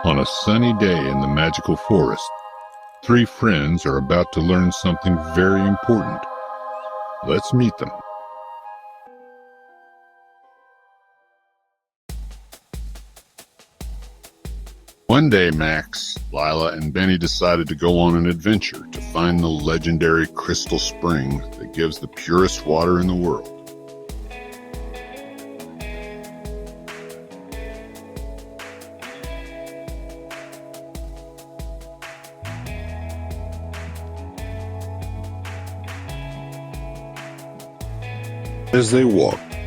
On a sunny day in the magical forest, three friends are about to learn something very important. Let's meet them. One day, Max, Lila, and Benny decided to go on an adventure to find the legendary crystal spring that gives the purest water in the world. As they walked,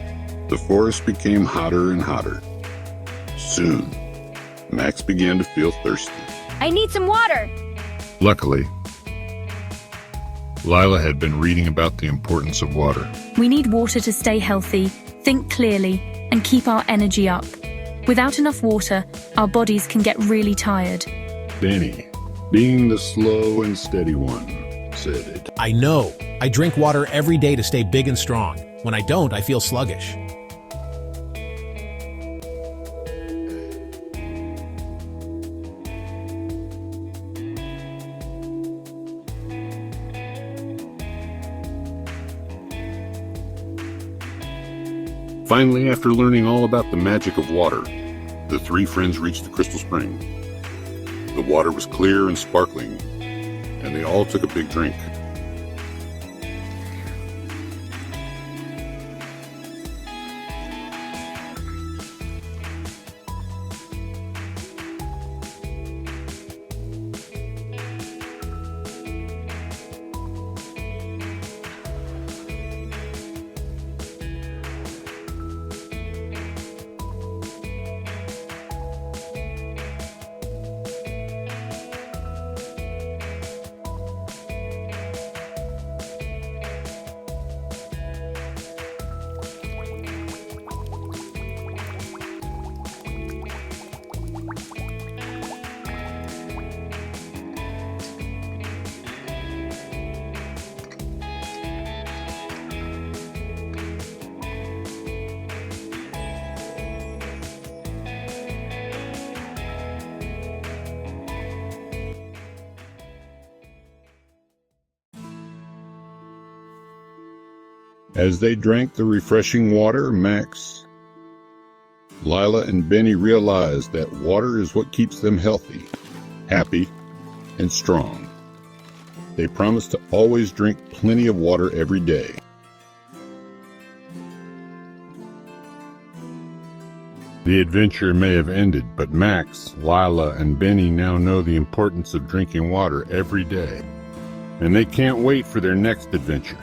the forest became hotter and hotter. Soon, Max began to feel thirsty. I need some water! Luckily, Lila had been reading about the importance of water. We need water to stay healthy, think clearly, and keep our energy up. Without enough water, our bodies can get really tired. Benny, being the slow and steady one, said, I know. I drink water every day to stay big and strong. When I don't, I feel sluggish. Finally, after learning all about the magic of water, the three friends reached the crystal spring. The water was clear and sparkling, and they all took a big drink. As they drank the refreshing water, Max, Lila, and Benny realized that water is what keeps them healthy, happy, and strong. They promised to always drink plenty of water every day. The adventure may have ended, but Max, Lila, and Benny now know the importance of drinking water every day, and they can't wait for their next adventure.